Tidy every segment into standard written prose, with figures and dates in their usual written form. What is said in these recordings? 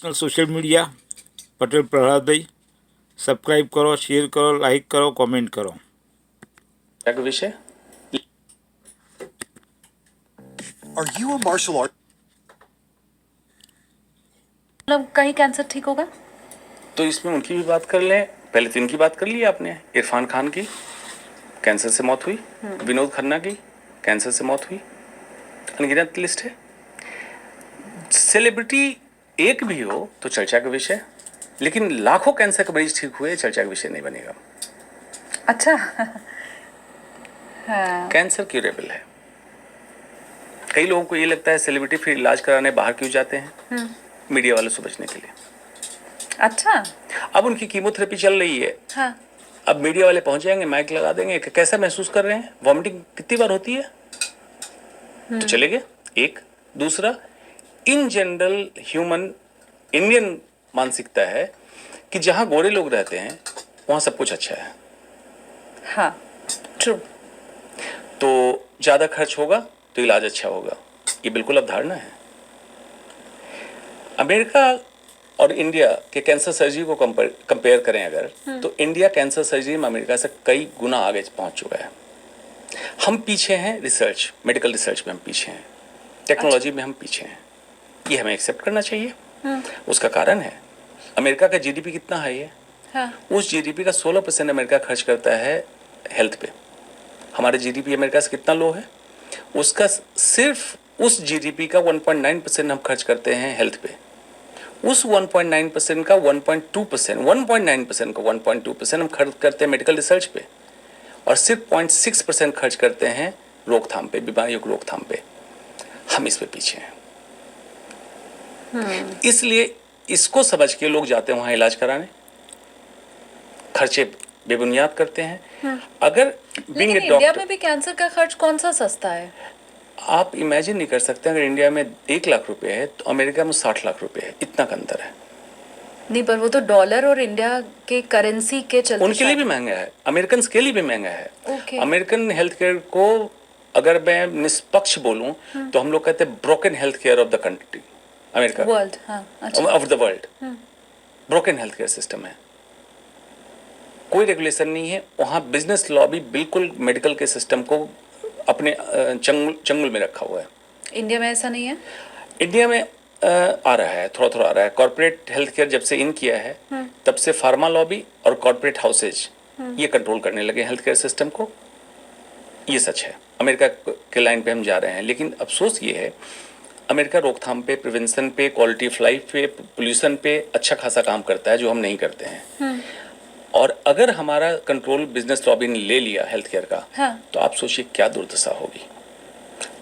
National social media Patel Prahlad भाई। Subscribe करो, share करो, लाइक करो, कमेंट करो। विषय Are you a martial art? मतलब कहीं कैंसर ठीक होगा? तो इसमें उनकी भी बात कर लें। पहले तो इनकी बात कर ली आपने। इरफान खान की कैंसर से मौत हुई, विनोद खन्ना की कैंसर से मौत हुई, अनगिनत लिस्ट है। सेलिब्रिटी एक भी हो तो चर्चा का विषय, लेकिन लाखों कैंसर के मरीज ठीक हुए चर्चा का विषय नहीं बनेगा। अच्छा। हाँ। कैंसर क्यूरेबल है। कई लोगों को ये लगता है सेलिब्रिटी फिर इलाज कराने बाहर क्यों जाते हैं? मीडिया वालों से बचने के लिए। अच्छा। अब उनकी कीमोथेरेपी चल रही है। हाँ। अब मीडिया वाले पहुंच जाएंगे, माइक लगा देंगे कि कैसा महसूस कर रहे हैं, वॉमिटिंग कितनी बार होती है, तो चले गए। एक दूसरा, इन जनरल ह्यूमन इंडियन मानसिकता है कि जहां गोरे लोग रहते हैं वहां सब कुछ अच्छा है। हाँ, ट्रू। तो ज्यादा खर्च होगा तो इलाज अच्छा होगा, ये बिल्कुल अवधारणा है। अमेरिका और इंडिया के कैंसर सर्जरी को कंपेयर करें अगर, तो इंडिया कैंसर सर्जरी में अमेरिका से कई गुना आगे पहुंच चुका है। हम पीछे हैं रिसर्च, मेडिकल रिसर्च में हम पीछे हैं, टेक्नोलॉजी में हम पीछे हैं। ये हमें एक्सेप्ट करना चाहिए। उसका कारण है अमेरिका का जीडीपी कितना हाई है। हाँ। उस जीडीपी का 16% अमेरिका खर्च करता है हेल्थ पे। हमारे जीडीपी अमेरिका से कितना लो है, उसका सिर्फ उस जीडीपी का 1.9% हम खर्च करते हैं हेल्थ पे। उस 1.9% का 1.2%, 1.9% का 1.2% हम खर्च करते हैं मेडिकल रिसर्च पे, और सिर्फ 0.6% खर्च करते हैं रोकथाम पे, बीमारियों की रोकथाम पे। हम इस पे पीछे हैं। इसलिए इसको समझ के लोग जाते हैं वहां इलाज कराने, खर्चे बेबुनियाद करते हैं। अगर लेकिन इंडिया में भी कैंसर का खर्च कौन सा सस्ता है? आप इमेजिन नहीं कर सकते, अगर इंडिया में 1 लाख रुपए है तो अमेरिका में 60 लाख रुपए है। इतना का अंतर है। नहीं, पर वो तो डॉलर और इंडिया के करेंसी के चलते उनके लिए भी महंगा है, अमेरिकन के लिए भी महंगा है। Okay. अमेरिकन हेल्थ केयर को अगर मैं निष्पक्ष बोलूं तो हम लोग कहते हैं broken health care of the country, America world. हाँ, अच्छा। Of the world. Broken health care system है, कोई रेगुलेशन नहीं है वहां। बिजनेस लॉबी बिल्कुल मेडिकल के सिस्टम को अपने चंगुल में रखा हुआ है। इंडिया में ऐसा नहीं है। इंडिया में आ रहा है, थोड़ा थोड़ा आ रहा है। कॉर्पोरेट हेल्थ केयर जब से इन किया है तब से फार्मा लॉबी और कॉर्पोरेट हाउसेज ये कंट्रोल करने लगे हेल्थ केयर सिस्टम को। ये सच है, अमेरिका के लाइन पे हम जा रहे हैं। लेकिन अफसोस ये है, अमेरिका रोकथाम पे, प्रिवेंशन पे, क्वालिटी ऑफ लाइफ पे, पोल्यूशन पे अच्छा खासा काम करता है जो हम नहीं करते हैं। और अगर हमारा कंट्रोल बिजनेस लॉबी ने ले लिया हेल्थ केयर का, हाँ। तो आप सोचिए क्या दुर्दशा होगी।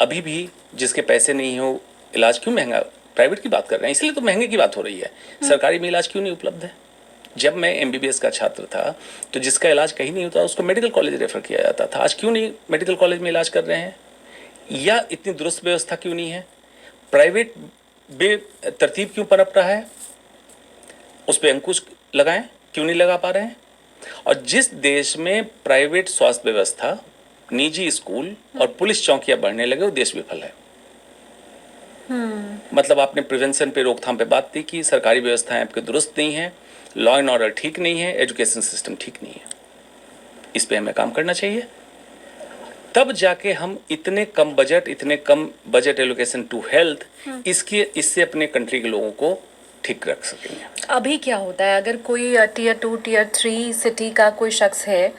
अभी भी जिसके पैसे नहीं हो, इलाज क्यों महंगा, प्राइवेट की बात कर रहे हैं इसलिए तो महंगे की बात हो रही है। सरकारी में इलाज क्यों नहीं उपलब्ध है? जब मैं एमबीबीएस का छात्र था तो जिसका इलाज कहीं नहीं होता उसको मेडिकल कॉलेज रेफर किया जाता था। आज क्यों नहीं मेडिकल कॉलेज में इलाज कर रहे हैं? या इतनी दुरुस्त व्यवस्था क्यों नहीं है? प्राइवेट बेतरतीब क्यों पनप रहा है? उस पर अंकुश लगाएं, क्यों नहीं लगा पा रहे हैं? और जिस देश में प्राइवेट स्वास्थ्य व्यवस्था, निजी स्कूल और पुलिस चौकियां बढ़ने लगे, वो देश विफल है। मतलब आपने प्रिवेंशन पे, रोकथाम पे बात थी कि सरकारी व्यवस्थाएं आपके दुरुस्त नहीं है, लॉ एंड ऑर्डर ठीक नहीं है, एजुकेशन सिस्टम ठीक नहीं है। इस पे हमें काम करना चाहिए, तब जाके हम इतने कम बजट एलोकेशन टू हेल्थ इससे अपने कंट्री के लोगों को ठीक रख सकेंगे। अभी क्या होता है, अगर कोई टियर 2 टियर 3 सिटी का कोई शख्स है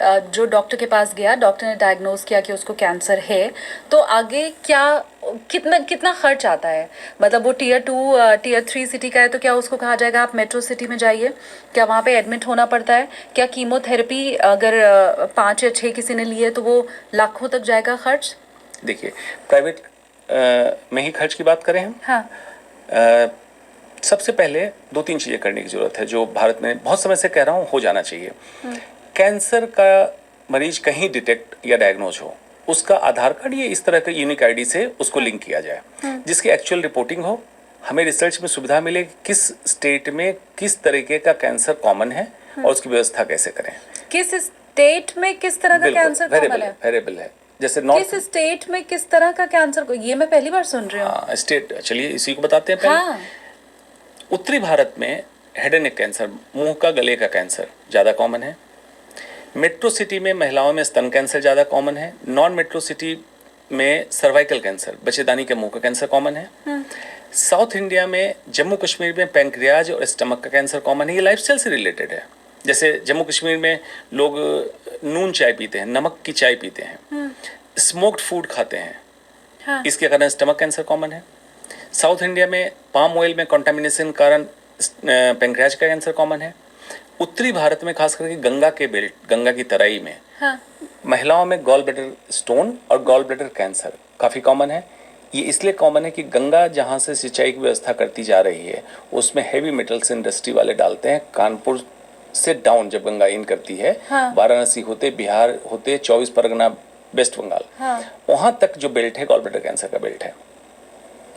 जो डॉक्टर के पास गया, डॉक्टर ने डायग्नोज किया कि उसको कैंसर है, तो आगे क्या कितना खर्च आता है? मतलब वो टियर 2 टियर 3 सिटी का है तो क्या उसको कहा जाएगा आप मेट्रो सिटी में जाइए? क्या वहाँ पे एडमिट होना पड़ता है? क्या कीमोथेरेपी अगर 5 या 6 किसी ने लिए तो वो लाखों तक जाएगा खर्च? देखिए, प्राइवेट में ही खर्च की बात करें हम। हाँ। सबसे पहले 2-3 चीज़ें करने की ज़रूरत है जो भारत में बहुत समय से कह रहा हूँ हो जाना चाहिए। कैंसर का मरीज कहीं डिटेक्ट या डायग्नोज हो, उसका आधार कार्ड या इस तरह का यूनिक आईडी से उसको लिंक किया जाए, जिसकी एक्चुअल रिपोर्टिंग हो। हमें रिसर्च में सुविधा मिले किस स्टेट में किस तरीके का कैंसर कॉमन है और उसकी व्यवस्था कैसे करें। किस स्टेट में किस तरह का कैंसर कॉमन है? वेरिएबल है। जैसे किस स्टेट में किस तरह का कैंसर को, ये मैं पहली बार सुन रही हूँ। स्टेट, चलिए इसी को बताते हैं पहले। हाँ। उत्तरी भारत में हेड एंड नेक कैंसर, मुंह का गले का कैंसर ज़्यादा कॉमन है। मेट्रो सिटी में महिलाओं में स्तन कैंसर ज़्यादा कॉमन है। नॉन मेट्रो सिटी में सर्वाइकल कैंसर, बच्चेदानी के मुंह का कैंसर कॉमन है। साउथ इंडिया में जम्मू कश्मीर में पैंक्रियाज और स्टमक का कैंसर कॉमन है। ये लाइफस्टाइल से रिलेटेड है। जैसे जम्मू कश्मीर में लोग नून चाय पीते हैं, नमक की चाय पीते हैं, स्मोक्ड फूड खाते हैं, हाँ। इसके कारण स्टमक कैंसर कॉमन है। साउथ इंडिया में पाम ऑयल में कॉन्टामिनेशन कारण पैंक्रियाज का कैंसर कॉमन है। उत्तरी भारत में खास करके गंगा के बेल्ट, गंगा की तराई में हाँ। महिलाओं में गॉल ब्लैडर स्टोन और गॉल ब्लैडर कैंसर काफ़ी कॉमन है। ये इसलिए कॉमन है कि गंगा जहाँ से सिंचाई की व्यवस्था करती जा रही है उसमें हैवी मेटल्स इंडस्ट्री वाले डालते हैं। कानपुर से डाउन जब गंगा इन करती है, हाँ। वाराणसी होते, बिहार होते, 24 परगना, वेस्ट बंगाल, हाँ। वहाँ तक जो बेल्ट है गॉल ब्लैडर कैंसर का बेल्ट है।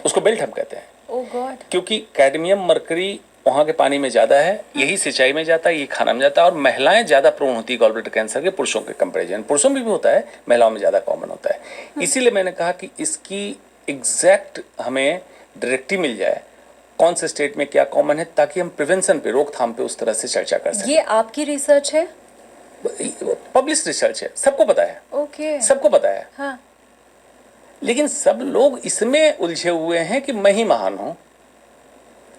उसको बेल्ट हम कहते हैं ओ गॉड। क्योंकि कैडमियम मरकरी वहाँ के पानी में ज़्यादा है, यही सिंचाई में जाता है, यही खाना में जाता है। और महिलाएं ज़्यादा प्रोन होती है गॉल ब्लैडर कैंसर के पुरुषों के कंपेरिजन। पुरुषों में भी होता है, महिलाओं में ज़्यादा कॉमन होता है। इसीलिए मैंने कहा कि इसकी एग्जैक्ट हमें डायरेक्टिव मिल जाए कौन से स्टेट में क्या कॉमन है, ताकि हम प्रिवेंशन पे, रोकथाम पे उस तरह से चर्चा कर सकें। ये आपकी रिसर्च है? पब्लिश रिसर्च है, सबको पता है, ओके। सबको पता है। हाँ। लेकिन सब लोग इसमें उलझे हुए हैं कि मैं ही महान हूं।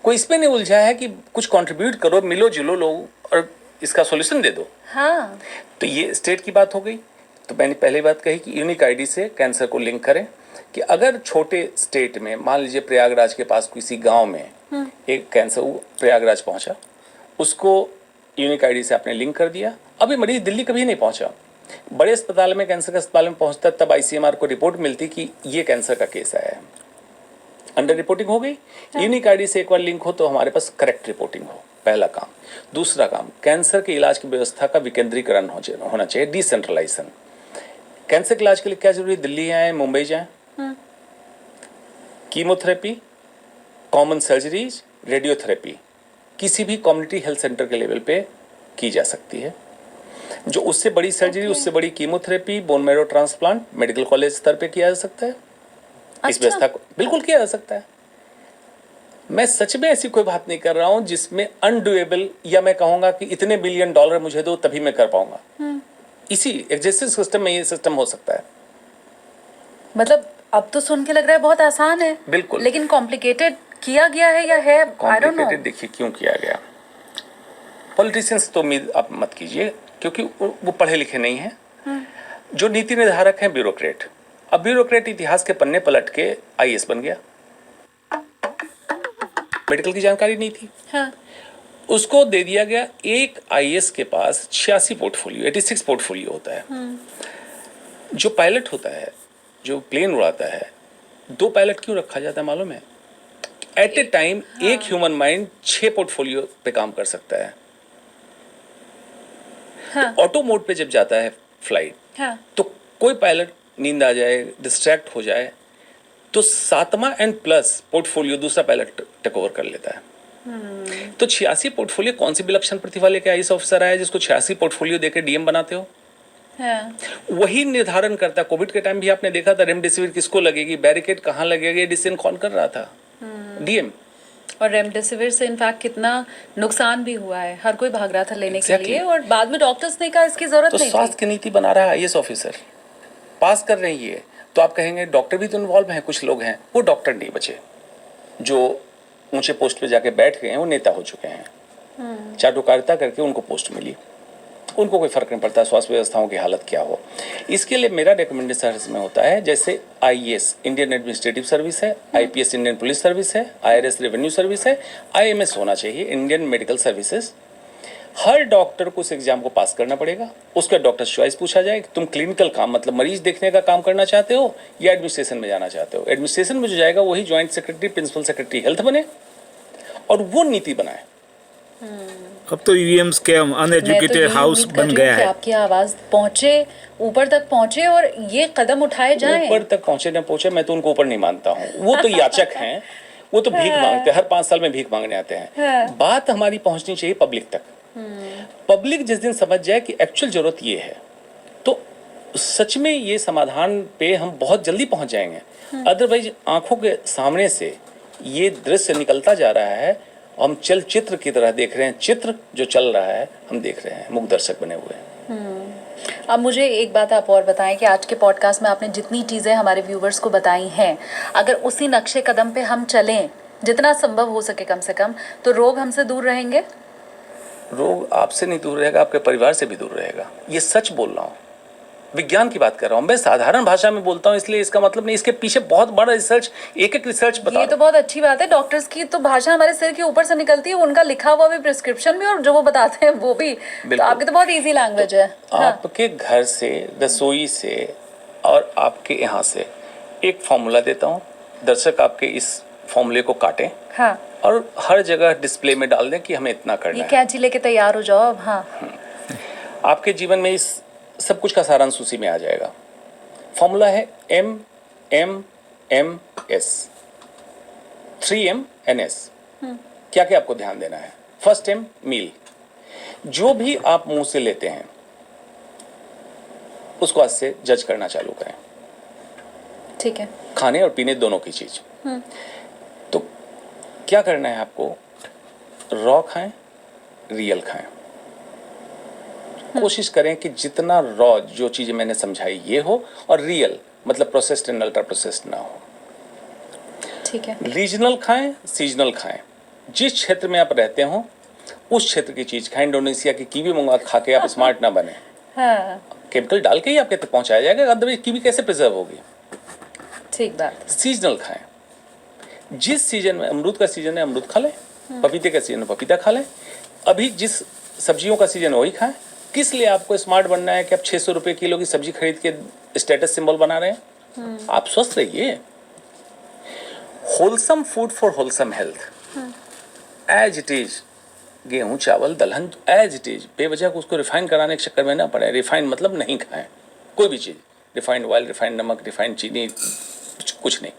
कोई इसमें नहीं उलझा है कि कुछ कंट्रीब्यूट करो, मिलो जुलो लोग और इसका सॉल्यूशन दे दो। हाँ। तो ये स्टेट की बात हो गई। तो मैंने पहली बात कही कि यूनिक आईडी से कैंसर को लिंक करें कि अगर छोटे स्टेट में, मान लीजिए प्रयागराज के पास किसी गांव में एक कैंसर प्रयागराज पहुंचा, उसको यूनिक आईडी से आपने लिंक कर दिया। अभी मरीज दिल्ली कभी नहीं पहुंचा, बड़े अस्पताल में, कैंसर के अस्पताल में पहुंचता, तब आईसीएमआर को रिपोर्ट मिलती कि ये कैंसर का केस आया है। अंडर रिपोर्टिंग हो गई। यूनिक आईडी से एक बार लिंक हो तो हमारे पास करेक्ट रिपोर्टिंग हो, पहला काम। दूसरा काम, कैंसर के इलाज की व्यवस्था का विकेंद्रीकरण होना चाहिए, डिसेंट्रलाइजेशन। कैंसर के इलाज के लिए क्या जरूरी, दिल्ली आए, मुंबई जाए, कीमोथेरेपी, कॉमन सर्जरीज, रेडियोथेरेपी किसी भी कम्युनिटी हेल्थ सेंटर के लेवल पे की जा सकती है। जो उससे बड़ी सर्जरी, उससे बड़ी chemotherapy, bone marrow transplant medical college स्तर पे किया जा सकता है। इस व्यवस्था को बिल्कुल किया जा सकता है। मैं सच में ऐसी कोई बात नहीं कर रहा हूं जिसमें अनडूएबल, या मैं कहूंगा कि इतने बिलियन डॉलर मुझे दो तभी मैं कर पाऊंगा। इसी एग्जिस्टिंग सिस्टम में ये सिस्टम हो सकता है। मतलब अब तो सुन के लग रहा है बहुत आसान है। बिल्कुल। लेकिन कॉम्प्लिकेटेड किया गया है या है, आई डोंट नो। कॉम्प्लिकेटेड देखिए क्यों किया गया। पॉलिटिशियंस तो उम्मीद आप मत कीजिए, क्योंकि वो पढ़े लिखे नहीं हैं। जो नीति निर्धारक हैं ब्यूरोक्रेट। अब ब्यूरोक्रेट इतिहास के पन्ने पलट के आईएएस बन गया। मेडिकल की जानकारी नहीं थी। हाँ। उसको दे दिया गया। एक आईएएस के पास 86 पोर्टफोलियो, 86 पोर्टफोलियो होता है। जो पायलट होता है, जो प्लेन उड़ाता है, 2 पायलट क्यों रखा जाता है मालूम है? एट ए टाइम एक ह्यूमन माइंड 6 पोर्टफोलियो पे काम कर सकता है। हाँ। तो ऑटो मोड पे जब जाता है फ्लाइट, हाँ। तो कोई पायलट नींद आ जाए, डिस्ट्रैक्ट हो जाए, तो 7वां एंड प्लस पोर्टफोलियो दूसरा पायलट टेक ओवर कर लेता है। तो 86 पोर्टफोलियो, कौन सी विलक्षण प्रतिभा लेके आईएएस ऑफिसर आया जिसको 86 पोर्टफोलियो देकर डीएम बनाते हो? हाँ। वही निर्धारण करता। कोविड के टाइम भी आपने देखा था, रेमडेसिविर किसको लगेगी, बैरिकेड कहाँ लगेगा, ये डिसीजन कौन कर रहा था? डीएम। और रेमडेसिविर से इनफैक्ट कितना नुकसान भी हुआ है, हर कोई भाग रहा था लेने के Exactly. लिए, और बाद में डॉक्टर्स ने कहा इसकी जरूरत तो नहीं स्वास्थ्य थी। की नीति बना रहा है आईएएस ऑफिसर, पास कर रही है। तो आप कहेंगे डॉक्टर भी तो इन्वॉल्व हैं, कुछ लोग हैं, वो डॉक्टर नहीं बचे। जो ऊंचे पोस्ट पे जाके बैठ गए हैं वो नेता हो चुके हैं। चाटुकारिता करके उनको पोस्ट मिली, उनको कोई फर्क नहीं पड़ता स्वास्थ्य व्यवस्थाओं की हालत क्या हो। इसके लिए मेरा रिकमेंडेशन में होता है, जैसे आईएएस इंडियन एडमिनिस्ट्रेटिव सर्विस है, आईपीएस इंडियन पुलिस सर्विस है, आईआरएस रेवेन्यू सर्विस है, आईएमएस होना चाहिए इंडियन मेडिकल सर्विसेज। हर डॉक्टर को उस एग्जाम को पास करना पड़ेगा। उसका डॉक्टर चॉइस पूछा जाए कि तुम क्लिनिकल काम, मतलब मरीज देखने का काम करना चाहते हो या एडमिनिस्ट्रेशन में जाना चाहते हो। एडमिनिस्ट्रेशन में जो जाएगा वही joint secretary, principal secretary health बने और वो नीति बनाए। अब तो ईवीएम स्कैम, अनएजुकेटेड हाउस बन गया है। आपकी आवाज पहुंचे, ऊपर तक पहुंचे और ये कदम उठाए जाएं। ऊपर तक पहुंचे न पहुंचे, मैं तो उनको ऊपर नहीं मानता हूँ। वो तो याचक हैं, वो तो भीख मांगते हैं, हर 5 साल में भीख मांगने आते हैं। बात हमारी पहुंचनी चाहिए पब्लिक तक। पब्लिक जिस दिन समझ जाए कि एक्चुअल जरूरत ये है, तो सच में ये समाधान पे हम बहुत जल्दी पहुंच जाएंगे। अदरवाइज आंखों के सामने से ये दृश्य निकलता जा रहा है हम चलचित्र की तरह देख रहे हैं, चित्र जो चल रहा है हम देख रहे हैं, मूक दर्शक बने हुए हैं। अब मुझे एक बात आप और बताएं कि आज के पॉडकास्ट में आपने जितनी चीज़ें हमारे व्यूवर्स को बताई हैं, अगर उसी नक्शे कदम पे हम चलें, जितना संभव हो सके कम से कम, तो रोग हमसे दूर रहेंगे? रोग आपसे नहीं दूर रहेगा, आपके परिवार से भी दूर रहेगा। ये सच बोल रहा हूँ, विज्ञान की बात कर रहा हूँ, मैं साधारण भाषा में बोलता हूँ, इसलिए इसका मतलब नहीं, इसके पीछे बहुत बड़ा रिसर्च, एक रिसर्च बता ये तो बहुत अच्छी बात है। डॉक्टर्स की तो भाषा हमारे सिर के ऊपर से निकलती है, उनका लिखा हुआ भी प्रिस्क्रिप्शन भी और जो वो बताते हैं वो भी। तो आपकी तो बहुत इजी लैंग्वेज है। हाँ। आपके घर से, रसोई से और आपके यहाँ से एक फॉर्मूला देता हूँ, दर्शक आपके इस फॉर्मूले को काटें। हाँ। और हर जगह डिस्प्ले में डाल दें कि हमें इतना करना ये है। कैंची लेके तैयार हो जाओ अब। हाँ। आपके जीवन में इस सब कुछ का सारांश उसी में आ जाएगा। फॉर्मूला है MMMS, 3MNS। क्या क्या आपको ध्यान देना है? फर्स्ट M, मील। जो भी आप मुंह से लेते हैं उसको आज से जज करना चालू करें। ठीक है। खाने और पीने दोनों की चीज। तो क्या करना है आपको? रॉ खाएं, रियल खाएं। कोशिश करें कि जितना रॉ जो चीजें मैंने समझाई ये हो, और रियल मतलब प्रोसेस्ड एंड अल्ट्रा प्रोसेस्ड ना हो। ठीक है। रीजनल खाएं, सीजनल खाएं। जिस क्षेत्र में आप रहते हो उस क्षेत्र की चीज खाएं। इंडोनेशिया की कीवी मंगवा खा के आप स्मार्ट ना बने। हाँ। केमिकल डाल के ही आपके तक पहुंचाया जाएगा, अदरवाइज कीवी कैसे प्रिजर्व होगी? ठीक बात। सीजनल खाएं। जिस सीजन में अमरूद का सीजन है अमरूद खा लें, पपीते का सीजन है पपीता खा लें। अभी जिस सब्जियों का सीजन है वही खाएं। किस लिए आपको स्मार्ट बनना है कि आप 600 रुपए किलो की सब्जी खरीद के स्टेटस सिंबल बना रहे हैं? आप स्वस्थ रहिए। Wholesome food for wholesome health, as it is. गेहूं, चावल, दलहन एज इट इज। बेवजह को उसको रिफाइन कराने के चक्कर में ना पड़े। रिफाइन मतलब नहीं खाएं कोई भी चीज। रिफाइंड ऑयल, रिफाइंड नमक, रिफाइंड चीनी, कुछ नहीं।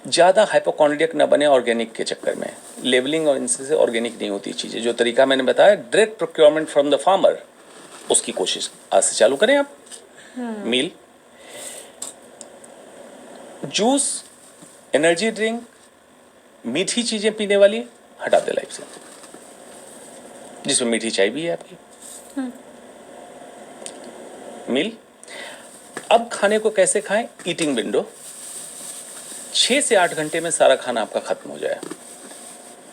ज़्यादा हाइपोकॉन्ड्रियक न बने ऑर्गेनिक के चक्कर में। लेबलिंग और इनसे ऑर्गेनिक नहीं होती चीज़ें। जो तरीका मैंने बताया, direct procurement from the farmer, उसकी कोशिश आज से चालू करें आप। मील, जूस, एनर्जी ड्रिंक, मीठी चीज़ें पीने वाली हटा दे लाइफ से, जिसमें मीठी चाय भी है आपकी। मील। अब खाने को कैसे खाएं? ईटिंग विंडो 6 से 8 घंटे में सारा खाना आपका खत्म हो जाए।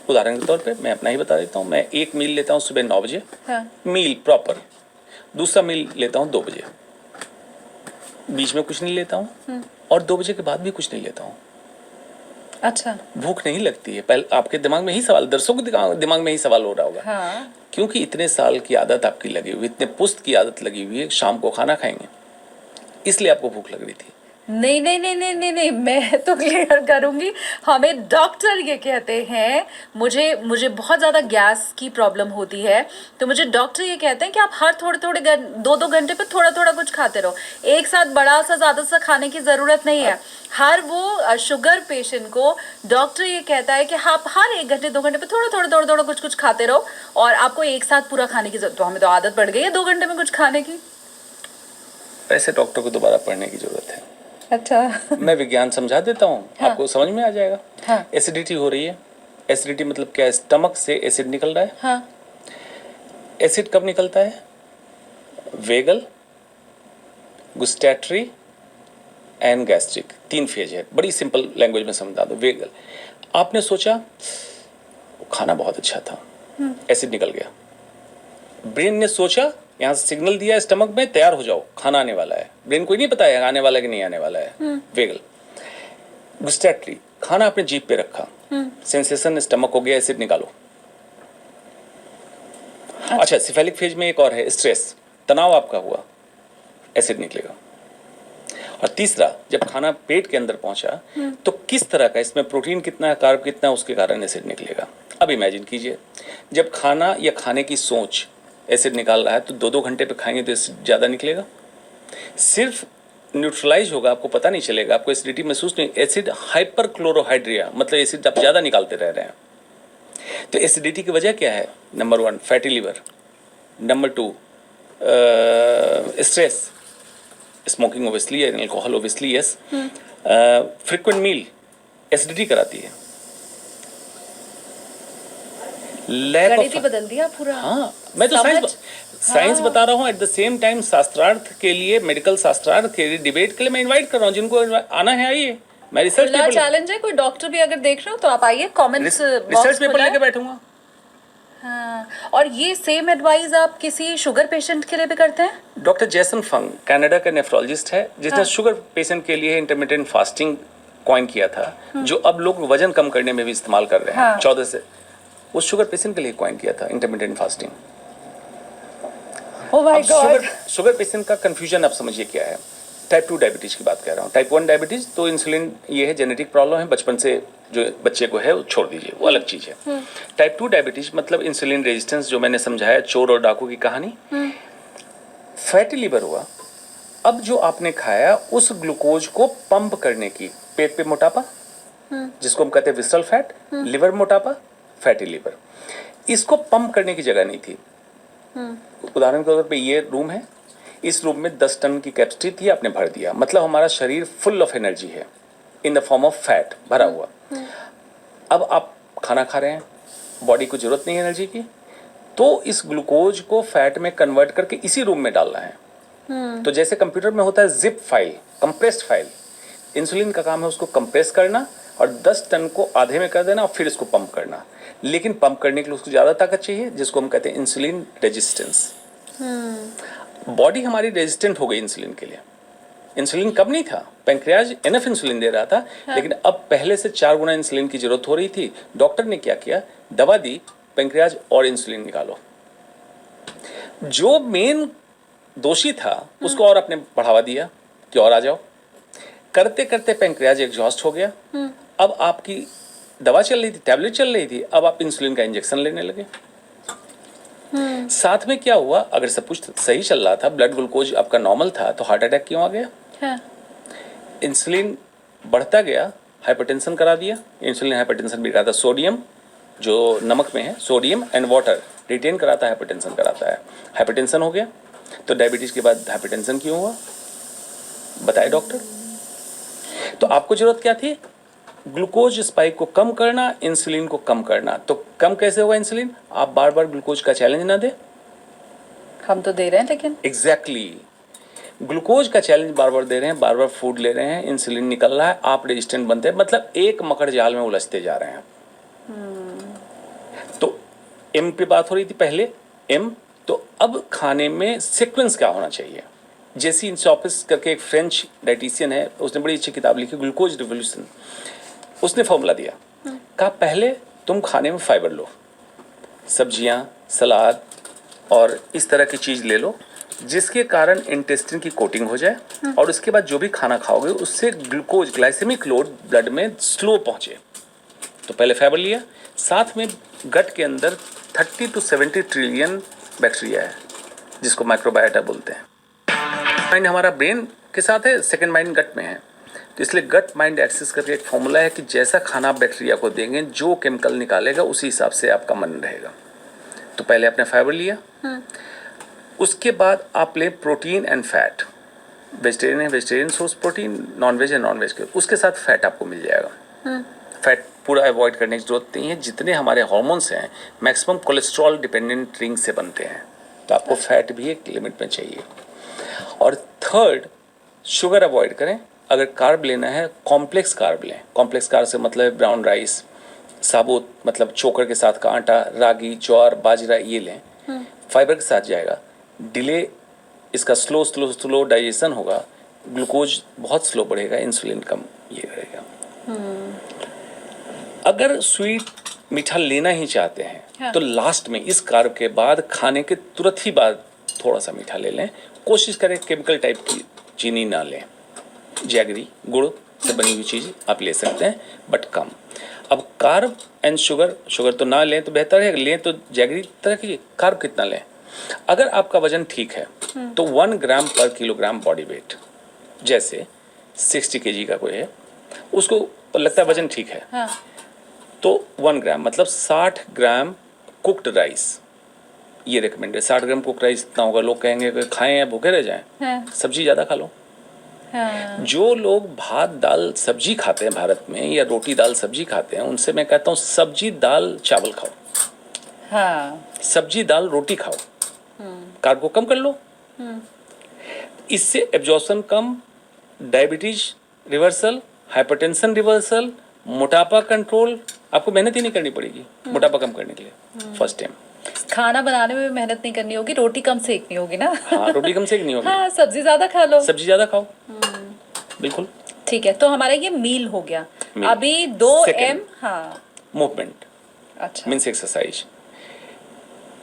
उदाहरण के तौर पे मैं अपना ही बता देता हूँ। मैं एक मील लेता हूँ सुबह 9 बजे। हाँ। मील प्रॉपर। दूसरा मील लेता हूँ 2 बजे। बीच में कुछ नहीं लेता हूँ और 2 बजे के बाद भी कुछ नहीं लेता हूँ। अच्छा। भूख नहीं लगती है। पहले आपके दिमाग में ही सवाल, दर्शकों के दिमाग में ही सवाल हो रहा होगा। हाँ। क्योंकि इतने साल की आदत आपकी लगी हुई, इतने पुस्त की आदत लगी हुई है, शाम को खाना खाएंगे, इसलिए आपको भूख लग रही थी। नहीं नहीं नहीं नहीं नहीं नहीं, मैं तो क्लियर करूंगी। हमें डॉक्टर ये कहते हैं, मुझे बहुत ज़्यादा गैस की प्रॉब्लम होती है, तो मुझे डॉक्टर ये कहते हैं कि आप हर थोड़े थोड़े 2-2 घंटे पे थोड़ा थोड़ा कुछ खाते रहो। एक साथ बड़ा सा ज़्यादा सा खाने की ज़रूरत नहीं है। हर वो शुगर पेशेंट को डॉक्टर ये कहता है कि आप हर 1 घंटे 2 घंटे पे थोड़ा थोड़ा कुछ खाते रहो, और आपको एक साथ पूरा खाने की जरूरत। तो हमें तो आदत पड़ गई है 2 घंटे में कुछ खाने की। ऐसे डॉक्टर को दोबारा पढ़ने की जरूरत है। अच्छा। मैं विज्ञान समझा देता हूँ। हाँ। आपको समझ में आ जाएगा। हाँ। एसिडिटी हो रही है। एसिडिटी मतलब क्या है? स्टमक से एसिड निकल रहा है। हाँ। एसिड कब निकलता है? वेगल, गुस्टैटरी एंड गैस्ट्रिक, 3 फेज है। बड़ी सिंपल लैंग्वेज में समझा दो। वेगल, आपने सोचा खाना बहुत अच्छा था, एसिड निकल गया। ब्रेन ने सोचा, यहाँ से सिग्नल दिया स्टमक में, तैयार हो जाओ खाना आने वाला है। ब्रेन को ही नहीं पता है आने वाला है कि नहीं आने वाला है। वेगल। गुस्टैटरी, खाना आपने जीभ पे रखा, सेंसेशन स्टमक हो गया, एसिड निकालो। अच्छा, सिफेलिक फेज में एक और है, स्ट्रेस, तनाव आपका हुआ, एसिड निकलेगा। और तीसरा, जब खाना पेट के अंदर पहुंचा तो किस तरह का, इसमें प्रोटीन कितना है, कार्ब कितना है, उसके कारण एसिड निकलेगा। अब इमेजिन कीजिए, जब खाना या खाने की सोच एसिड निकाल रहा है तो 2-2 घंटे पे खाएंगे तो एसिड ज़्यादा निकलेगा। सिर्फ न्यूट्रलाइज होगा, आपको पता नहीं चलेगा, आपको एसिडिटी महसूस नहीं। एसिड हाइपर क्लोरोहाइड्रिया, मतलब एसिड आप ज़्यादा निकालते रह रहे हैं। तो एसिडिटी की वजह क्या है? Number 1 fatty liver, number 2 stress, smoking obviously, alcohol obviously, yes, frequent meal acidity कराती है। लैक गणित ही ऑफ, बदल दिया पूरा। हाँ मैं तो समझ- साइंस बता रहा हूँ। एट द सेम टाइम शास्त्रार्थ के लिए, मेडिकल शास्त्रार्थ के लिए डिबेट के लिए मैं इनवाइट कर रहा हूँ, जिनको आना है आइए। मैं रिसर्च खुला पेपर चैलेंज है, कोई डॉक्टर भी अगर देख रहे हो तो आप आइए, कमेंट्स रिसर्च बॉक्स पेपर खुला लेके है। बैठूंगा। हाँ, और ये सेम एडवाइस आप किसी शुगर पेशेंट के लिए भी करते हैं? डॉक्टर जैसन फंग कनाडा का नेफ्रोलॉजिस्ट है, जिसने हाँ। शुगर पेशेंट के लिए इंटरमिटेंट फास्टिंग कॉइन किया था, जो अब लोग वजन कम करने में भी इस्तेमाल कर रहे हैं। हाँ। 14 से उस शुगर पेशेंट के लिए कॉइन किया था intermittent fasting. Oh my God. Sugar patient का कंफ्यूजन आप समझिए क्या है। टाइप 2 डायबिटीज की बात कर रहा हूँ। टाइप 1 डायबिटीज तो इंसुलिन, ये है जेनेटिक प्रॉब्लम है, बचपन से जो बच्चे को है वो छोड़ दीजिए, वो अलग चीज है। टाइप 2 डायबिटीज मतलब इंसुलिन रेजिस्टेंस, जो मैंने समझाया चोर और डाकू की कहानी। फैटी लिवर हुआ, अब जो आपने खाया उस ग्लूकोज को पंप करने की, पेट पे मोटापा जिसको हम कहते हैं विसरल फैट, लिवर मोटापा, फैटी लिवर, इसको पंप करने की जगह नहीं थी। उदाहरण के तौर पे ये रूम है, इस रूम में 10 टन की कैपेसिटी थी, आपने भर दिया, मतलब हमारा शरीर फुल ऑफ एनर्जी है in the form of fat, भरा हुआ। अब आप खाना खा रहे हैं, बॉडी को जरूरत नहीं है एनर्जी की, तो इस ग्लूकोज को फैट में कन्वर्ट करके इसी रूम में डालना है। तो जैसे कंप्यूटर में होता है zip file, compressed file, insulin का काम है उसको कंप्रेस करना और 10 टन को आधे में कर देना और फिर इसको पंप करना। लेकिन पंप करने के लिए उसको ज़्यादा ताकत चाहिए, जिसको हम कहते हैं इंसुलिन रेजिस्टेंस। बॉडी हमारी रेजिस्टेंट हो गई इंसुलिन के लिए। इंसुलिन कब नहीं था, पैंक्रियाज इनफ इंसुलिन दे रहा था, लेकिन अब पहले से 4 गुना इंसुलिन की जरूरत हो रही थी। डॉक्टर ने क्या किया, दवा दी, पैंक्रियाज और इंसुलिन निकालो। जो मेन दोषी था उसको और आपने बढ़ावा दिया कि और आ जाओ। करते करते पैंक्रियाज एग्जॉस्ट हो गया। अब आपकी दवा चल रही थी, टैबलेट चल रही थी, अब आप इंसुलिन का इंजेक्शन लेने लगे। साथ में क्या हुआ, अगर सब कुछ सही चल रहा था, ब्लड ग्लूकोज आपका नॉर्मल था, तो हार्ट अटैक क्यों आ गया? हाँ। इंसुलिन बढ़ता गया, हाइपरटेंशन करा दिया। इंसुलिन हाइपरटेंशन भी कराता, सोडियम जो नमक में है, सोडियम एंड वाटर रिटेन कराता है, हाइपरटेंशन कराता है। हाइपरटेंशन हो गया, तो डायबिटीज के बाद हाइपरटेंशन क्यों हुआ, बताए डॉक्टर। तो आपको जरूरत क्या थी, ग्लूकोज स्पाइक को कम करना, इंसुलिन को कम करना। तो कम कैसे होगा इंसुलिन, आप बार बार ग्लूकोज का चैलेंज ना दे। हम तो दे रहे हैं लेकिन। एग्जैक्टली ग्लूकोज का चैलेंज बार बार दे रहे हैं, बार बार फूड ले रहे हैं, इंसुलिन निकल रहा है, आप रेजिस्टेंट बनते हैं, मतलब एक मकड़ जाल में उलझते जा रहे हैं। तो एम पे बात हो रही थी पहले, एम। तो अब खाने में सीक्वेंस क्या होना चाहिए। जेसी इंसॉपिस करके एक फ्रेंच डाइटिशियन है, उसने बड़ी अच्छी किताब लिखी, ग्लूकोज रिवोल्यूशन। उसने फॉर्मूला दिया, कहा पहले तुम खाने में फाइबर लो, सब्जियां, सलाद और इस तरह की चीज ले लो, जिसके कारण इंटेस्टिन की कोटिंग हो जाए, और उसके बाद जो भी खाना खाओगे उससे ग्लूकोज, ग्लाइसेमिक लोड ब्लड में स्लो पहुंचे। तो पहले फाइबर लिया, साथ में गट के अंदर 30 to 70 ट्रिलियन बैक्टीरिया है, जिसको माइक्रोबायोटा बोलते हैं। माइंड हमारा ब्रेन के साथ है, सेकंड माइंड गट में है। तो इसलिए गट माइंड एक्सिस करके एक फॉर्मूला है कि जैसा खाना आप बैक्टीरिया को देंगे, जो केमिकल निकालेगा उसी हिसाब से आपका मन रहेगा। तो पहले आपने फाइबर लिया, उसके बाद आप ले प्रोटीन एंड फैट। वेजिटेरियन है, vegetarian source protein, non veg है, नॉन वेज के, उसके साथ फैट आपको मिल जाएगा। फैट पूरा अवॉइड करने की जरूरत नहीं है। जितने हमारे हार्मोन्स हैं मैक्सिमम कोलेस्ट्रॉल डिपेंडेंट रिंग से बनते हैं, तो आपको फैट भी एक लिमिट में चाहिए। और थर्ड, शुगर अवॉइड करें। अगर कार्ब लेना है, कॉम्प्लेक्स कार्ब लें। कॉम्प्लेक्स कार्ब से मतलब ब्राउन राइस, साबुत मतलब चोकर के साथ का आटा, रागी, ज्वार, बाजरा, ये लें। फाइबर के साथ जाएगा, डिले इसका स्लो डाइजेशन होगा, ग्लूकोज बहुत स्लो बढ़ेगा, इंसुलिन कम ये रहेगा। अगर स्वीट मीठा लेना ही चाहते हैं, हाँ। तो लास्ट में इस कार्ब के बाद, खाने के तुरंत ही बाद थोड़ा सा मीठा ले लें। कोशिश करें केमिकल टाइप की चीनी ना लें, जैगरी, गुड़ से बनी हुई चीज़ आप ले सकते हैं, बट कम। अब कार्ब एंड शुगर तो ना लें तो बेहतर है, लें तो जैगरी तरह की। कार्ब कितना लें, अगर आपका वजन ठीक है तो 1 ग्राम पर किलोग्राम बॉडी वेट, जैसे 60 kg का कोई है, उसको लगता है वजन ठीक है, हाँ। तो 1 ग्राम मतलब 60 ग्राम कुक्ड राइस, ये रिकमेंड है। 60 ग्राम कुक्ड राइस इतना होगा, लोग कहेंगे कि खाएं या भूखे रह जाएं, हाँ। सब्जी ज़्यादा खा लो। हाँ। जो लोग भात दाल सब्जी खाते हैं भारत में, या रोटी दाल सब्जी खाते हैं, उनसे मैं कहता हूँ सब्जी दाल चावल खाओ। हाँ सब्जी दाल रोटी खाओ, कार्ब को कम कर लो, इससे एब्जॉर्प्शन कम, डायबिटीज रिवर्सल, हाइपरटेंशन रिवर्सल, मोटापा कंट्रोल। आपको मेहनत ही नहीं करनी पड़ेगी मोटापा कम करने के लिए फर्स्ट टाइम। खाना बनाने में भी मेहनत नहीं करनी होगी, रोटी कम सेकनी होगी ना। हाँ, रोटी कम सेकनी होगी। हाँ, सब्जी ज्यादा खा लो, सब्जी ज्यादा खाओ। बिल्कुल ठीक है। तो हमारा ये मील हो गया। मील। अभी 2M। Second, हाँ मूवमेंट अच्छा। Means exercise.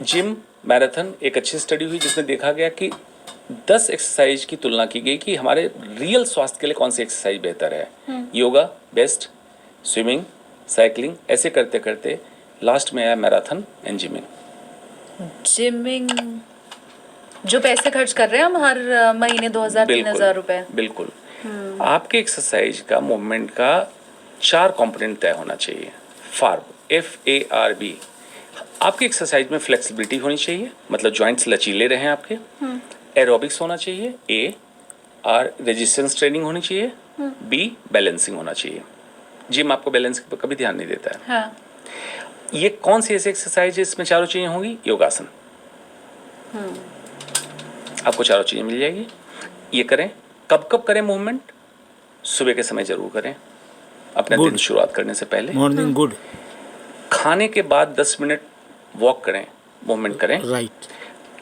जिम मैराथन एक अच्छी स्टडी हुई जिसमें देखा गया कि 10 एक्सरसाइज की तुलना की गई कि हमारे रियल स्वास्थ्य के लिए कौन सी एक्सरसाइज बेहतर है। योगा बेस्ट, स्विमिंग, साइकिलिंग, ऐसे करते करते लास्ट में आया मैराथन एंड जिमिंग। जिमिंग जो पैसे खर्च कर रहे हैं हम हर महीने 2000-3000 रुपए। बिल्कुल। आपके एक्सरसाइज का मूवमेंट का 4 कंपोनेंट तय होना चाहिए। FARB। आपकी एक्सरसाइज में फ्लेक्सिबिलिटी होनी चाहिए, मतलब जॉइंट्स लचीले रहें आपके। एरोबिक्स होना चाहिए, AR रेजिस्टेंस ट्रेनिंग होनी चाहिए, B बैलेंसिंग होना चाहिए। जिम आपको बैलेंस पर कभी ध्यान नहीं देता है। हाँ। ये कौन सी ऐसी एक्सरसाइज है इसमें चारों चीजें होंगी? योगासन। आपको चारों चीजें मिल जाएगी। ये करें। कब कब करें मूवमेंट? सुबह के समय जरूर करें, अपने दिन शुरुआत करने से पहले। Morning good. खाने के बाद 10 मिनट वॉक करें, मूवमेंट करें। राइट।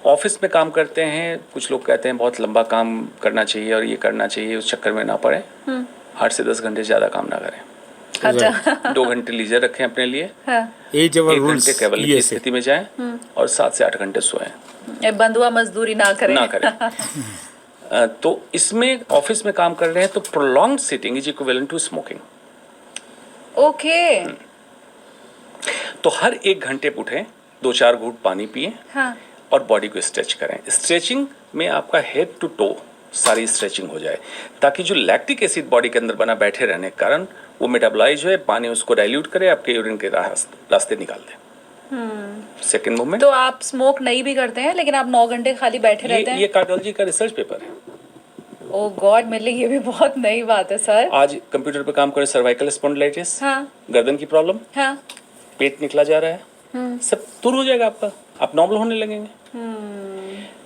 ऑफिस में काम करते हैं, कुछ लोग कहते हैं बहुत लंबा काम करना चाहिए और ये करना चाहिए, उस चक्कर में ना पड़े। 8 से 10 घंटे ज़्यादा काम ना करें। अच्छा। 2 घंटे लीजर रखें अपने लिए। हाँ। 1 घंटे केवल की स्थिति में जाएं और 7 से 8 घंटे सोएं। ये बंधुआ मजदूरी ना करें। ना करें। तो इसमें ऑफिस में काम कर रहे हैं तो prolonged sitting is equivalent to smoking. Okay. तो हर 1 घंटे पे उठें, 2-4 घूंट पानी पिए हाँ। और बॉडी को स्ट्रेच करें। स्ट्रेचिंग में आपका हेड टू टो सारी स्ट्रेचिंग हो जाए, ताकि जो लैक्टिक एसिड बॉडी के अंदर बना बैठे रहने के कारण वो मेटाबोलाइज हो, पानी उसको डाइल्यूट करे, आपके यूरिन के रास्ते निकाल दे। Second movement. तो आप स्मोक नहीं भी करते हैं लेकिन आप 9 घंटे खाली बैठे रहते हैं? ये कार्डियोलॉजी का रिसर्च पेपर है। ओ गॉड, मेरे लिए ये भी बहुत नई बात है सर। आज कंप्यूटर पे काम करे, सर्वाइकल स्पॉन्डिलाइटिस, हाँ। गर्दन की प्रॉब्लम, हाँ। पेट निकला जा रहा है, सब दूर हो जाएगा आपका, आप नॉर्मल होने लगेंगे।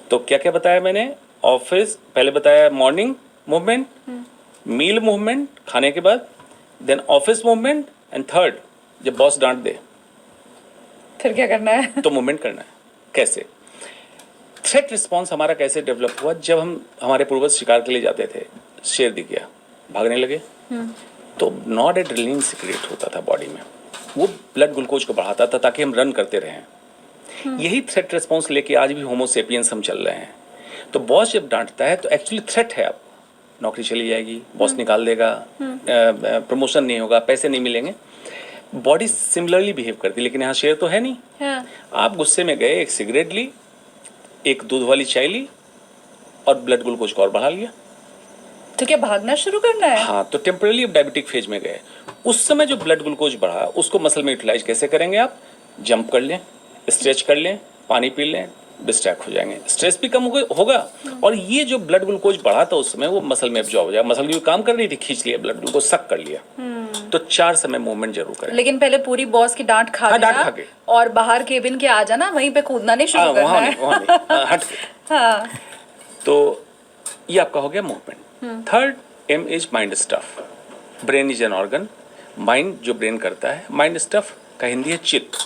तो क्या क्या बताया मैंने? ऑफिस पहले बताया, मॉर्निंग मूवमेंट, मील मूवमेंट खाने के बाद, then office movement, and third जब बॉस डांट दे फिर क्या करना है? तो मूवमेंट करना है। कैसे? थ्रेट रिस्पॉन्स हमारा कैसे डेवलप हुआ? जब हम हमारे पूर्वज शिकार के लिए जाते थे, शेर दिख गया, भागने लगे, तो नॉट एड्रेनलिन सिक्रेट होता था बॉडी में, वो ब्लड ग्लूकोज को बढ़ाता था ताकि हम रन करते रहें। यही थ्रेट रिस्पॉन्स लेके आज भी होमो सेपियंस हम चल रहे हैं। तो बॉस जब डांटता है तो एक्चुअली थ्रेट है, आपको नौकरी चली जाएगी, बॉस निकाल देगा, प्रमोशन नहीं होगा, पैसे नहीं मिलेंगे। बॉडी सिमिलरली बिहेव करती है, लेकिन यहाँ शेर तो है नहीं। हाँ। आप गुस्से में गए, एक सिगरेट ली, एक दूध वाली चाय ली और ब्लड ग्लूकोज को और बढ़ा लिया। तो क्या भागना शुरू करना है? हाँ, तो टेम्पररी अब डायबिटिक फेज में गए। उस समय जो ब्लड ग्लूकोज बढ़ा उसको मसल में यूटिलाइज कैसे करेंगे? आप जंप कर लें, स्ट्रेच कर लें, पानी पी लें, डिस्ट्रैक्ट हो जाएंगे, स्ट्रेस भी कम होगा और ये जो ब्लड ग्लूकोज बढ़ा था उस समय वो मसल में एब्जॉर्ब हो जाएगा। मसल की काम कर रही थी, खींच लिया ब्लड ग्लूकोज, सक कर लिया। तो 4 समय मूवमेंट जरूर करें। लेकिन पहले पूरी बॉस की डांट खा हाँ, डांट लेना खा के। और बाहर केबिन के आ जाना, वहीं पे कूदना नहीं शुरू करना वहाँ है। नहीं, वहाँ नहीं, हट के। हाँ। तो ये आपका हो गया movement. Third M is mind stuff. Brain is an organ, mind जो ब्रेन करता है, माइंड स्टफ का हिंदी है चित्त।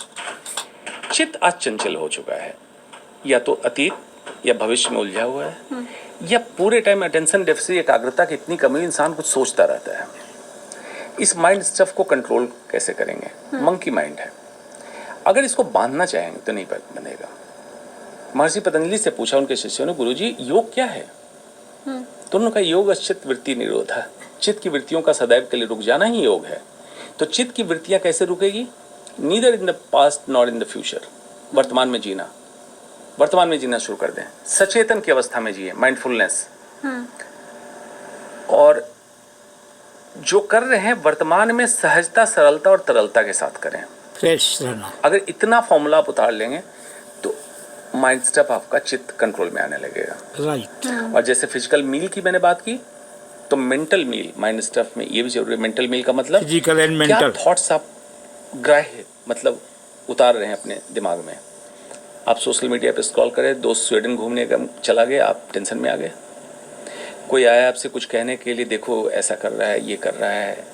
चित्त आज चंचल हो चुका है, या तो अतीत या भविष्य में उलझा हुआ है, या पूरे टाइम अटेंशन डेफिसिट, एकाग्रता की इतनी कमी, इंसान कुछ सोचता रहता है। इस माइंड स्टफ को कंट्रोल कैसे करेंगे? मंकी माइंड है, अगर इसको बांधना चाहेंगे तो नहीं बंधेगा। महर्षि पतंजलि से पूछा उनके शिष्यों ने, गुरुजी योग क्या है? तो उन्होंने कहा, योग चित्त वृत्ति निरोधा, चित्त की वृत्तियों का सदैव के लिए रुक जाना ही योग है। तो चित्त की वृत्तियां कैसे रुकेगी? Neither in the past nor in the future. वर्तमान में जीना, वर्तमान में जीना शुरू कर दें, सचेतन की अवस्था में जिए, माइंडफुलनेस। और जो कर रहे हैं वर्तमान में सहजता, सरलता और तरलता के साथ करें, फ्रेश रहना। अगर इतना फॉर्मूला आप उतार लेंगे तो माइंड स्टफ आपका चित्त कंट्रोल में आने लगेगा। राइट। और जैसे फिजिकल मील की मैंने बात की, तो मेंटल मील माइंड स्टफ में ये भी जरूरी है। मेंटल मील का मतलब फिजिकल एंड क्या मेंटल। थॉट्स आप ग्राह्य, मतलब उतार रहे हैं अपने दिमाग में। आप सोशल मीडिया पे स्क्रॉल करें, दोस्त स्वीडन घूमने का चला गया, आप टेंशन में आ गए। कोई आया आपसे कुछ कहने के लिए, देखो ऐसा कर रहा है, ये कर रहा है,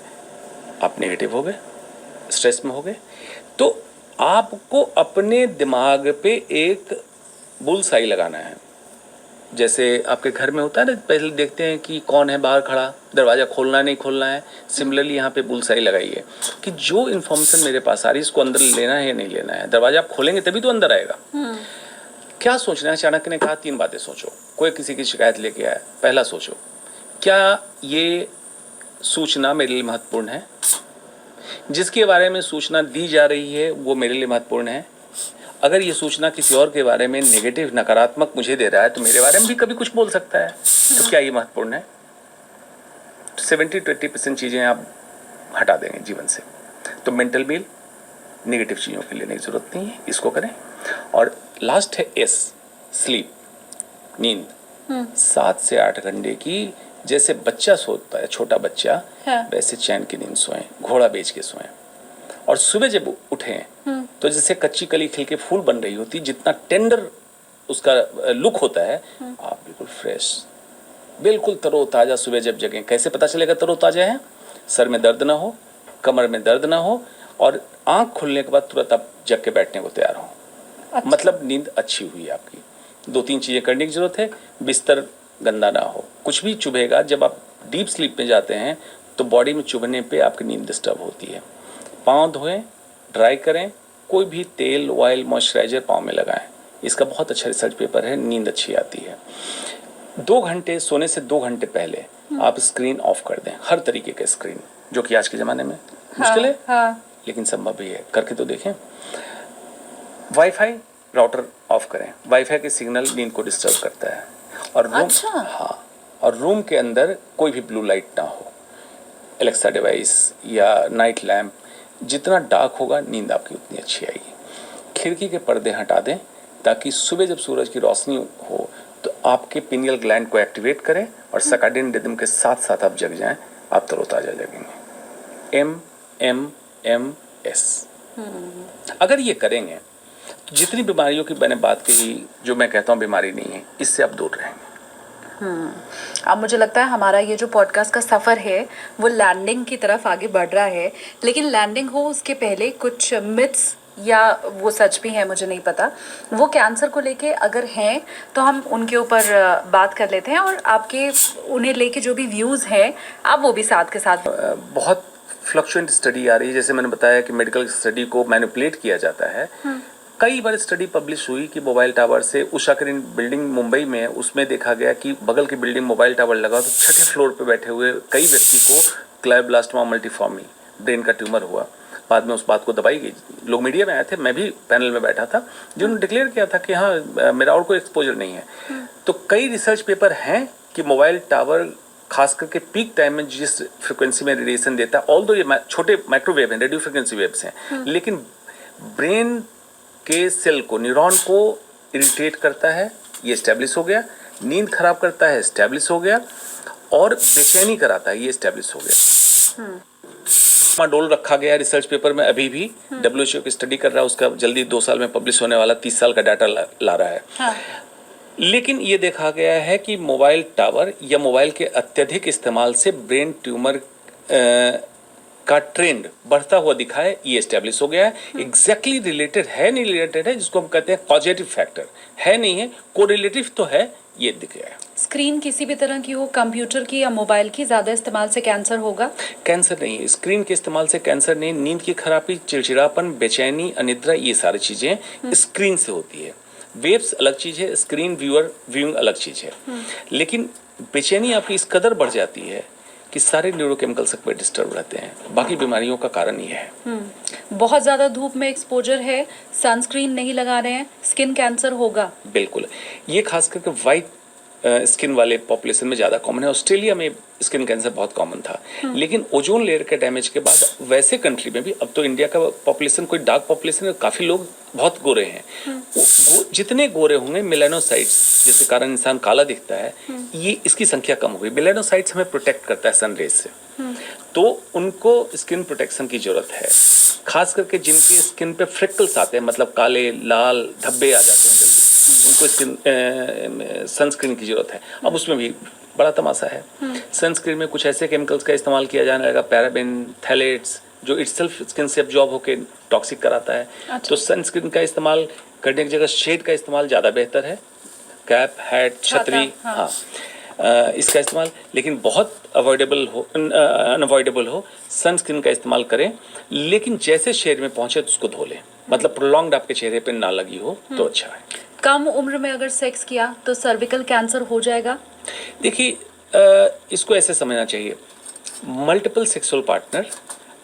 आप नेगेटिव हो गए, स्ट्रेस में हो गए। तो आपको अपने दिमाग पे एक बुलसाई लगाना है। जैसे आपके घर में होता है ना, पहले देखते हैं कि कौन है बाहर खड़ा, दरवाज़ा खोलना है नहीं खोलना है। सिमिलरली यहाँ पे बुलसाई लगाइए कि जो इन्फॉर्मेशन मेरे पास आ रही है इसको अंदर लेना है या नहीं लेना है। दरवाज़ा आप खोलेंगे तभी तो अंदर आएगा। क्या सोचना है? चाणक्य ने कहा 3 बातें सोचो। कोई किसी की शिकायत लेके आया, पहला सोचो क्या ये सूचना मेरे लिए महत्वपूर्ण है? जिसके बारे में सूचना दी जा रही है वो मेरे लिए महत्वपूर्ण है? अगर ये सूचना किसी और के बारे में नेगेटिव, नकारात्मक मुझे दे रहा है तो मेरे बारे में भी कभी कुछ बोल सकता है, तो क्या ये महत्वपूर्ण है? 70-80% चीज़ें आप हटा देंगे जीवन से। तो मेंटल बिल, नेगेटिव चीज़ों के लेने की ज़रूरत नहीं है, इसको करें। और लास्ट है एस, स्लीप, नींद। 7 से 8 घंटे की, जैसे बच्चा सोता है, छोटा बच्चा, वैसे चैन की नींद सोएं, घोड़ा बेच के सोएं। और सुबह जब उठें तो जैसे कच्ची कली खिल के फूल बन रही होती, जितना टेंडर उसका लुक होता है, आप बिल्कुल फ्रेश, बिल्कुल तरोताज़ा सुबह जब जगें। कैसे पता चलेगा तरोताज़ा है? सर में दर्द ना हो, कमर में दर्द ना हो, और आँख खुलने के बाद तुरंत आप जग के बैठने को तैयार हो। अच्छा। मतलब नींद अच्छी हुई है आपकी। 2-3 चीज़ें करने की ज़रूरत है। बिस्तर गंदा ना हो, कुछ भी चुभेगा। जब आप डीप स्लीप में जाते हैं तो बॉडी में चुभने पे आपकी नींद डिस्टर्ब होती है। पाँव धोएं, ड्राई करें, कोई भी तेल, ऑयल, मॉइस्चराइजर पाँव में लगाएं। इसका बहुत अच्छा रिसर्च पेपर है, नींद अच्छी आती है। 2 घंटे सोने से 2 घंटे पहले आप स्क्रीन ऑफ कर दें, हर तरीके के स्क्रीन, जो कि आज के ज़माने में मुश्किल है, लेकिन संभव भी है। करके तो देखें। वाईफाई राउटर ऑफ करें, वाईफाई के सिग्नल नींद को डिस्टर्ब करता है। और रूम, अच्छा। हाँ, और रूम के अंदर कोई भी ब्लू लाइट ना हो, एलेक्सा डिवाइस या नाइट लैम्प। जितना डार्क होगा नींद आपकी उतनी अच्छी आएगी। खिड़की के पर्दे हटा दें ताकि सुबह जब सूरज की रोशनी हो तो आपके पिनियल ग्लैंड को एक्टिवेट करें और सर्काडियन रिदम के साथ साथ आप जग जाएं, आप तरोताज़ा जगेंगे। MMMS। अगर ये करेंगे तो जितनी बीमारियों की मैंने बात कही, जो मैं कहता हूँ बीमारी नहीं है, इससे आप दूर रहेंगे। अब मुझे लगता है हमारा ये जो पॉडकास्ट का सफ़र है वो लैंडिंग की तरफ आगे बढ़ रहा है, लेकिन लैंडिंग हो उसके पहले कुछ मिथ्स, या वो सच भी है मुझे नहीं पता, वो कैंसर को लेके अगर हैं तो हम उनके ऊपर बात कर लेते हैं, और आपके उन्हें लेके जो भी व्यूज़ हैं आप वो भी साथ के साथ। बहुत फ्लक्चुएंट स्टडी आ रही है। जैसे मैंने बताया कि मेडिकल स्टडी को मैनिपुलेट किया जाता है। कई बार स्टडी पब्लिश हुई कि मोबाइल टावर से, उषा किरण बिल्डिंग मुंबई में, उसमें देखा गया कि बगल की बिल्डिंग मोबाइल टावर लगा तो 6ठे फ्लोर पे बैठे हुए कई व्यक्ति को ग्लायोब्लास्टोमा मल्टीफॉर्मी, ब्रेन का ट्यूमर हुआ। बाद में उस बात को दबाई गई। लोग मीडिया में आए थे, मैं भी पैनल में बैठा था, जिन्होंने डिक्लेयर किया था कि हाँ मेरा और कोई एक्सपोजर नहीं है। तो कई रिसर्च पेपर हैं कि मोबाइल टावर खास करके पीक टाइम में जिस फ्रिक्वेंसी में रेडिएशन देता है, ऑल्दो ये छोटे माइक्रोवेव हैं, रेडियो फ्रिक्वेंसी वेव्स हैं, लेकिन ब्रेन के सेल को, न्यूरॉन को इरिटेट करता है, ये एस्टेब्लिश हो गया। नींद खराब करता है, एस्टेब्लिश हो गया। और बेचैनी कराता है, ये एस्टेब्लिश हो गया। डोल रखा गया रिसर्च पेपर में, अभी भी WHO की स्टडी कर रहा है, उसका जल्दी 2 साल में पब्लिश होने वाला, 30 साल का डाटा ला रहा है। हाँ। लेकिन ये देखा गया है कि मोबाइल टावर या मोबाइल के अत्यधिक इस्तेमाल से ब्रेन ट्यूमर का ट्रेंड बढ़ता हुआ दिखा है, ये एस्टेब्लिश हो गया है। एग्जैक्टली रिलेटेड है नहीं रिलेटेड है, जिसको हम कहते हैं पॉजिटिव फैक्टर, है नहीं है, कोरिलेटिव तो है, ये दिख गया है। स्क्रीन किसी भी तरह की हो, कंप्यूटर की या मोबाइल की ज़्यादा इस्तेमाल से कैंसर होगा? कैंसर नहीं, स्क्रीन के इस्तेमाल से कैंसर नहीं। नींद की खराबी, चिड़चिड़ापन, बेचैनी, अनिद्रा, ये सारी चीज़ें स्क्रीन से होती है। वेब्स अलग चीज़ है, स्क्रीन व्यूइंग अलग चीज़ है। लेकिन बेचैनी आपकी इस कदर बढ़ जाती है कि सारे न्यूरोकेमिकल सब डिस्टर्ब रहते हैं। बाकी बीमारियों का कारण ये है। बहुत ज़्यादा धूप में एक्सपोजर है, सनस्क्रीन नहीं लगा रहे हैं, स्किन कैंसर होगा? बिल्कुल। ये खास करके वाइट स्किन वाले पॉपुलेशन में ज़्यादा कॉमन है। ऑस्ट्रेलिया में स्किन कैंसर बहुत कॉमन था, लेकिन ओजोन लेयर के डैमेज के बाद वैसे कंट्री में भी, अब तो इंडिया का पॉपुलेशन कोई डार्क पॉपुलेशन है, काफ़ी लोग बहुत गोरे हैं, जितने गोरे होंगे मेलानोसाइट्स जिसके कारण इंसान काला दिखता है, ये इसकी संख्या कम हो गई। मेलानोसाइट्स हमें प्रोटेक्ट करता है सन रेज से, तो उनको स्किन प्रोटेक्शन की जरूरत है, खास करके जिनके स्किन पे फ्रिकल्स आते हैं, मतलब काले लाल धब्बे आ जाते हैं जल्दी, उनको स्किन सनस्क्रीन की जरूरत है। अब उसमें भी बड़ा तमाशा है, सनस्क्रीन में कुछ ऐसे केमिकल्स का इस्तेमाल किया जाने लगा, पैराबेन, थैलेट्स, जो इटसेल्फ स्किन से अब्जॉर्ब होकर टॉक्सिक कराता है। तो सनस्क्रीन का इस्तेमाल करने की जगह शेड का इस्तेमाल ज़्यादा बेहतर है, कैप, हैट, छतरी, हाँ इसका इस्तेमाल, लेकिन बहुत अनअवॉइडेबल हो, सनस्क्रीन का इस्तेमाल करें, लेकिन जैसे शेड में पहुंचे तो उसको धो लें, मतलब प्रोलॉन्ग्ड आपके चेहरे पे ना लगी हो तो अच्छा है। कम उम्र में अगर सेक्स किया तो सर्विकल कैंसर हो जाएगा? देखिए, इसको ऐसे समझना चाहिए, multiple sexual partner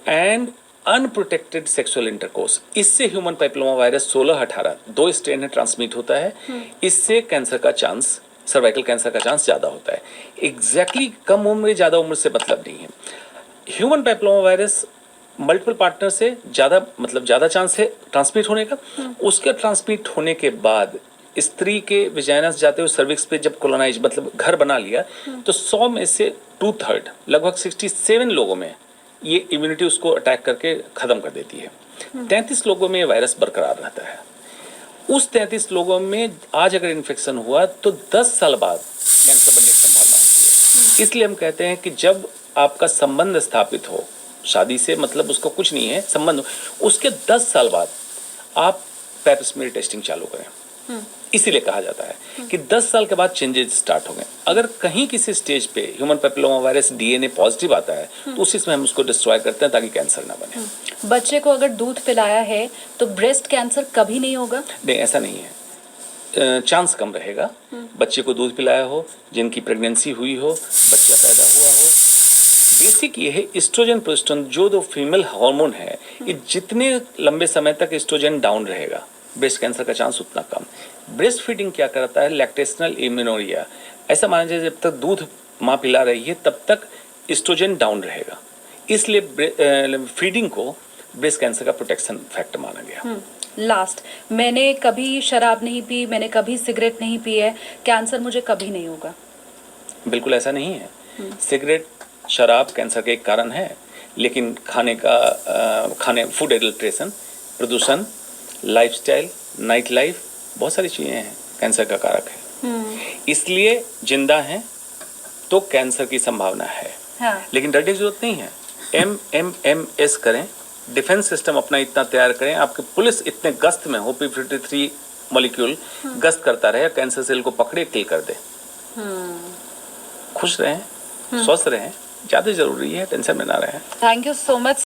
and unprotected sexual intercourse, इससे ह्यूमन पैपिलोमा वायरस 16-18 दो स्ट्रेन में ट्रांसमिट होता है, इससे कैंसर का चांस, सर्वाइकल कैंसर का चांस ज़्यादा होता है। एग्जैक्टली कम उम्र ज़्यादा उम्र से मतलब नहीं है। Human papilloma virus multiple partner से ज़्यादा, मतलब ज़्यादा चांस है ट्रांसमिट होने का। उसके ट्रांसमिट होने के बाद स्त्री के विजाइना से जाते हुए सर्विक्स पे जब कोलोनाइज, मतलब घर बना लिया, तो 100 में से 2/3 लगभग 67 लोगों में ये इम्यूनिटी उसको अटैक करके ख़त्म कर देती है। 33 लोगों में ये वायरस बरकरार रहता है। उस 33 लोगों में आज अगर इन्फेक्शन हुआ तो 10 साल बाद कैंसर बनने की संभावना होती है। इसलिए हम कहते हैं कि जब आपका संबंध स्थापित हो, शादी से मतलब उसको कुछ नहीं है, संबंध हो, उसके 10 साल बाद आप पैप स्मीयर टेस्टिंग चालू करें। इसीलिए कहा जाता है कि 10 साल के बाद चेंजेस स्टार्ट होंगे। अगर कहीं किसी स्टेज पे human papilloma virus DNA positive आता है तो उसी समय हम उसको डिस्ट्रॉय करते हैं ताकि कैंसर ना बने। बच्चे को अगर दूध पिलाया है तो ब्रेस्ट कैंसर कभी नहीं होगा? नहीं, ऐसा नहीं है, चांस कम रहेगा। बच्चे को दूध पिलाया हो, जिनकी प्रेगनेंसी हुई हो, बच्चा पैदा हुआ हो, बेसिक ये है एस्ट्रोजन प्रोजेस्टेरोन जो दो फीमेल हार्मोन है, ये जितने लंबे समय तक एस्ट्रोजन डाउन रहेगा, ब्रेस्ट कैंसर का चांस उतना कम। ब्रेस्ट फीडिंग क्या करता है, लैक्टेशनल एमिनोरिया, ऐसा माना जाए जब तक दूध माँ पिला रही है तब तक एस्ट्रोजन डाउन रहेगा, इसलिए फीडिंग को ब्रेस्ट कैंसर का प्रोटेक्शन फैक्टर माना गया। लास्ट, मैंने कभी शराब नहीं पी, मैंने कभी सिगरेट नहीं पी है, कैंसर मुझे कभी नहीं होगा? बिल्कुल ऐसा नहीं है। सिगरेट, शराब कैंसर के एक कारण है, लेकिन खाने फूड एडल्ट्रेशन, प्रदूषण, लाइफस्टाइल, नाइट लाइफ, बहुत सारी चीज़ें हैं कैंसर का कारक है। इसलिए जिंदा हैं तो कैंसर की संभावना है। हाँ। लेकिन डरने की जरूरत नहीं है। MMMS करें, डिफेंस सिस्टम अपना इतना तैयार करें, आपके पुलिस इतने गश्त में हो, P53 मॉलिक्यूल गश्त करता रहे, कैंसर सेल को पकड़े, किल कर दे। खुश रहें, स्वस्थ रहें, ज़्यादा जरूरी है, टेंशन में ना रहें। Thank you so much